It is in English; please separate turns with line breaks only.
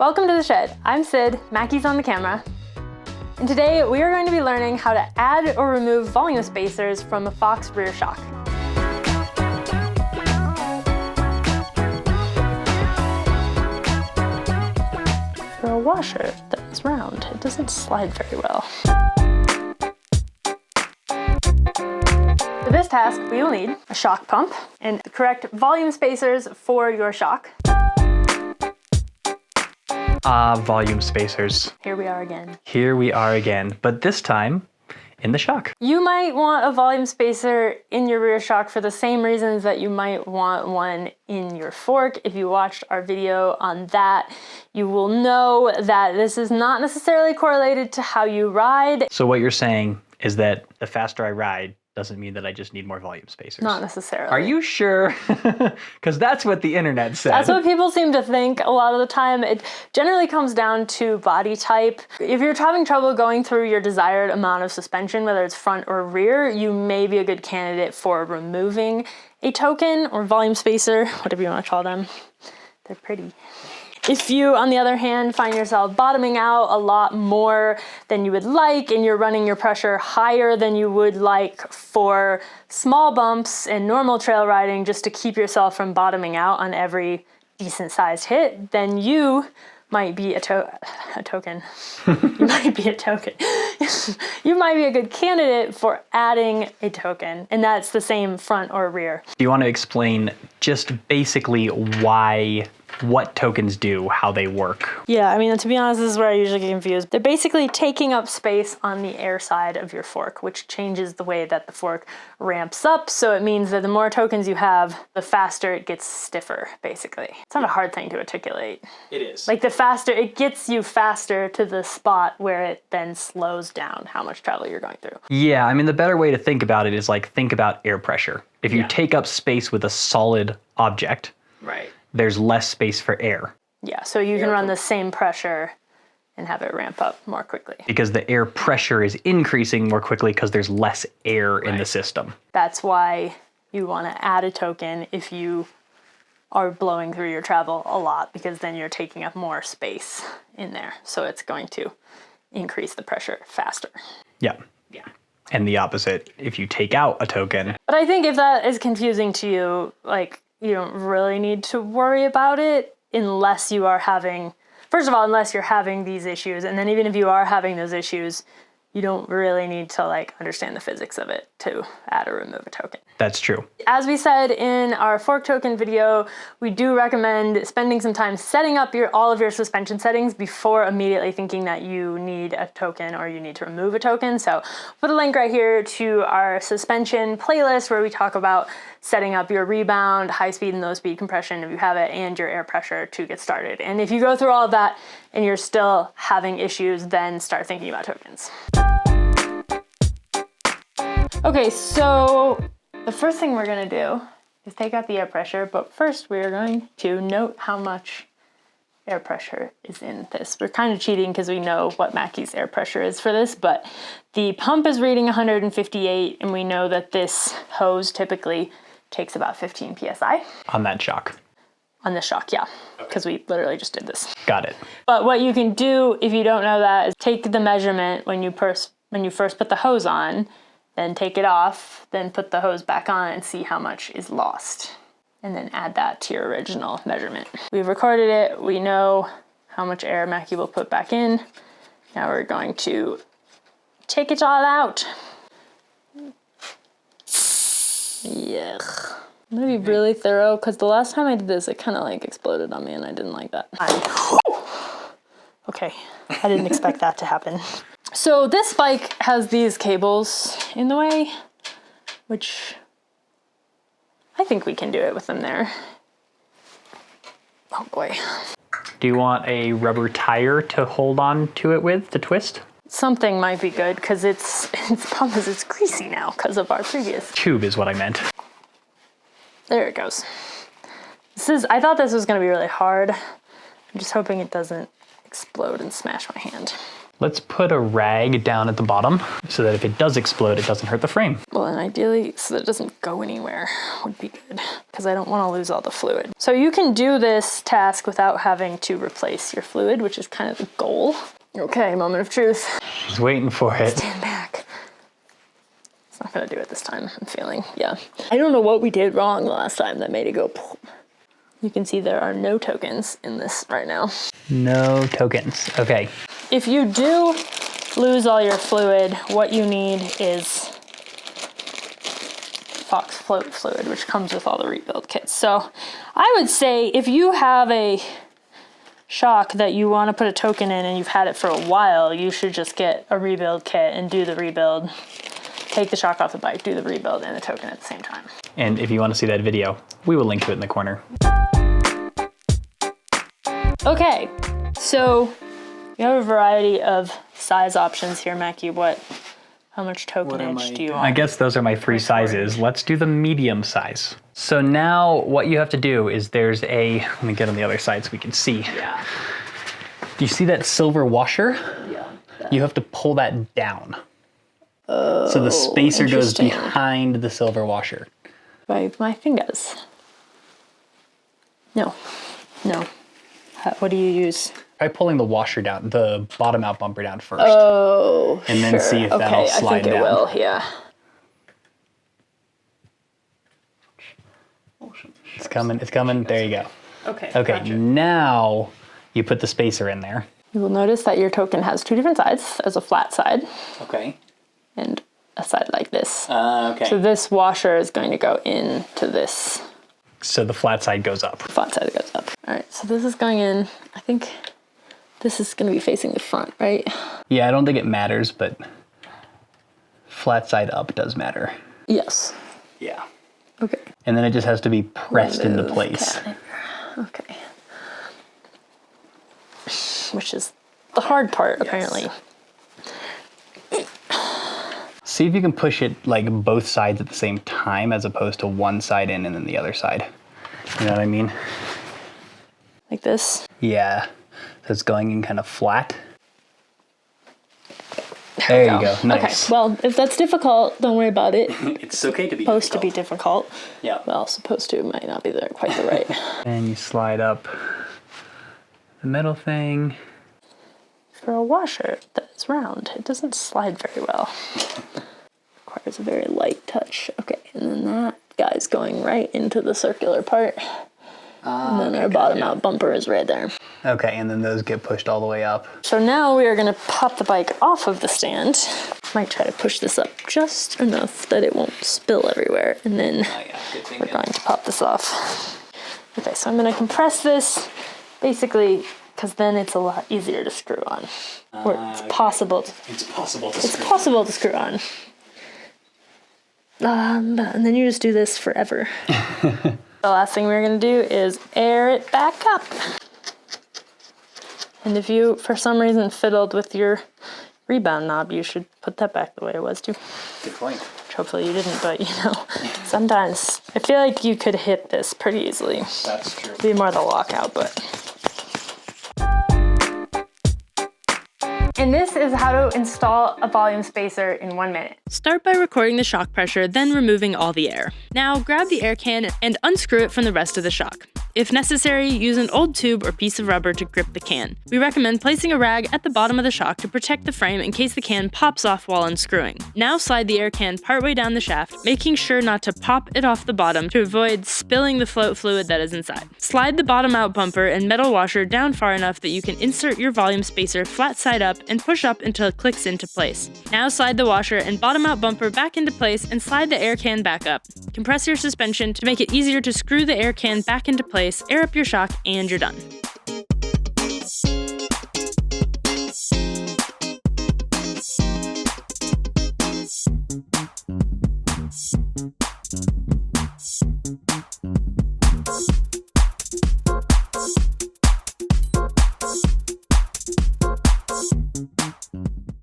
Welcome to the shed. I'm Syd, Mackie's on the camera. And today we are going to be learning how to add or remove volume spacers from a Fox rear shock. For a washer that's round, it doesn't slide very well. For this task, we will need a shock pump and the correct volume spacers for your shock.
Volume spacers.
Here we are again.
Here we are again, but this time in the shock.
You might want a volume spacer in your rear shock for the same reasons that you might want one in your fork. If you watched our video on that, you will know that this is not necessarily correlated to how you ride.
So what you're saying is that the faster I ride doesn't mean that I just need more volume spacers.
Not necessarily.
Are you sure? Because that's what the internet said.
That's what people seem to think a lot of the time. It generally comes down to body type. If you're having trouble going through your desired amount of suspension, whether it's front or rear, you may be a good candidate for removing a token or volume spacer, whatever you want to call them. They're pretty. If you, on the other hand, find yourself bottoming out a lot more than you would like and you're running your pressure higher than you would like for small bumps and normal trail riding just to keep yourself from bottoming out on every decent sized hit, then you might be a token. You might be a token. You might be a good candidate for adding a token, and that's the same front or rear.
Do you want to explain just basically what tokens do, how they work?
Yeah, I mean, to be honest, this is where I usually get confused. They're basically taking up space on the air side of your fork, which changes the way that the fork ramps up. So it means that the more tokens you have, the faster it gets stiffer, basically. It's not a hard thing to articulate.
It is.
Like the faster, it gets you faster to the spot where it then slows down how much travel you're going through.
Yeah, I mean, the better way to think about it is like, think about air pressure. If you take up space with a solid object,
right,
there's less space for air.
Yeah, so you can run the same pressure and have it ramp up more quickly.
Because the air pressure is increasing more quickly because there's less air in the system.
That's why you want to add a token if you are blowing through your travel a lot, because then you're taking up more space in there. So it's going to increase the pressure faster.
Yeah.
Yeah.
And the opposite, if you take out a token.
But I think if that is confusing to you, like, you don't really need to worry about it unless you are having, first of all, unless you're having these issues. And then even if you are having those issues, you don't really need to like understand the physics of it to add or remove a token.
That's true.
As we said in our fork token video, we do recommend spending some time setting up all of your suspension settings before immediately thinking that you need a token or you need to remove a token. So put a link right here to our suspension playlist where we talk about setting up your rebound, high speed and low speed compression if you have it, and your air pressure to get started. And if you go through all of that and you're still having issues, then start thinking about tokens. Okay, so the first thing we're gonna do is take out the air pressure, but first we're going to note how much air pressure is in this. We're kind of cheating because we know what Mackie's air pressure is for this, but the pump is reading 158, and we know that this hose typically takes about 15 PSI.
On that shock.
On this shock, yeah, because we literally just did this.
Got it.
But what you can do if you don't know that is take the measurement when you first put the hose on, then take it off, then put the hose back on and see how much is lost. And then add that to your original measurement. We've recorded it, we know how much air Mackie will put back in. Now we're going to take it all out. Yuck. I'm gonna be really thorough because the last time I did this, it kind of like exploded on me and I didn't like that. Okay, I didn't expect that to happen. So this bike has these cables in the way, which I think we can do it with them there. Oh boy.
Do you want a rubber tire to hold on to it with, to twist?
Something might be good because its problem is it's greasy now because of our previous.
Tube is what I meant.
There it goes. I thought this was gonna be really hard. I'm just hoping it doesn't explode and smash my hand.
Let's put a rag down at the bottom so that if it does explode, it doesn't hurt the frame.
Well, and ideally, so that it doesn't go anywhere would be good. because I don't want to lose all the fluid. So you can do this task without having to replace your fluid, which is kind of the goal. Okay, moment of truth.
He's waiting for it.
Stand back. It's not gonna do it this time, I'm feeling, yeah. I don't know what we did wrong the last time that made it go poof. You can see there are no tokens in this right now.
No tokens, okay.
If you do lose all your fluid, what you need is Fox float fluid, which comes with all the rebuild kits. So I would say if you have a shock that you want to put a token in and you've had it for a while, you should just get a rebuild kit and do the rebuild. Take the shock off the bike, do the rebuild and the token at the same time.
And if you want to see that video, we will link to it in the corner.
Okay, so you have a variety of size options here, Mackie. How much tokenage do you want?
I guess those are my 3 sizes. Let's do the medium size. So now what you have to do is there's let me get on the other side so we can see.
Yeah.
Do you see that silver washer?
Yeah.
You have to pull that down. So the spacer goes behind the silver washer.
By my fingers. No. What do you use?
Try pulling the washer down, the bottom out bumper down first.
Oh,
and then see if that'll slide down.
I think it will, yeah.
It's coming, there you go.
Okay,
gotcha. Now you put the spacer in there.
You will notice that your token has 2 different sides. There's a flat side.
Okay.
And a side like this.
Okay.
So this washer is going to go into this.
So the flat side goes up.
Flat side goes up. All right, so this is going in. I think this is going to be facing the front, right?
Yeah, I don't think it matters, but flat side up does matter.
Yes.
Yeah.
Okay.
And then it just has to be pressed into place.
Okay. Which is the hard part, apparently.
See if you can push it like both sides at the same time as opposed to one side in and then the other side. You know what I mean?
Like this?
Yeah. So it's going in kind of flat. There you go. Nice.
Okay. Well, if that's difficult, don't worry about it.
It's okay to be
supposed to be difficult.
Yeah.
Well, supposed to might not be there quite the right.
And you slide up the metal thing.
For a washer that's round, it doesn't slide very well. Requires a very light touch. Okay, and then that guy's going right into the circular part. And then our bottom out bumper is right there.
Okay, and then those get pushed all the way up.
So now we are going to pop the bike off of the stand. Might try to push this up just enough that it won't spill everywhere. And then we're going to pop this off. Okay, so I'm going to compress this basically because then it's a lot easier to screw on. Or it's possible to screw on. And then you just do this forever. The last thing we're going to do is air it back up. And if you, for some reason, fiddled with your rebound knob, you should put that back the way it was too.
Good point.
Which hopefully you didn't, but you know, sometimes I feel like you could hit this pretty easily.
That's true.
It'd be more the lockout, but. And this is how to install a volume spacer in 1 minute. Start by recording the shock pressure, then removing all the air. Now grab the air can and unscrew it from the rest of the shock. If necessary, use an old tube or piece of rubber to grip the can. We recommend placing a rag at the bottom of the shock to protect the frame in case the can pops off while unscrewing. Now slide the air can partway down the shaft, making sure not to pop it off the bottom to avoid spilling the float fluid that is inside. Slide the bottom out bumper and metal washer down far enough that you can insert your volume spacer flat side up and push up until it clicks into place. Now slide the washer and bottom out bumper back into place and slide the air can back up. Compress your suspension to make it easier to screw the air can back into place, air up your shock, and you're done.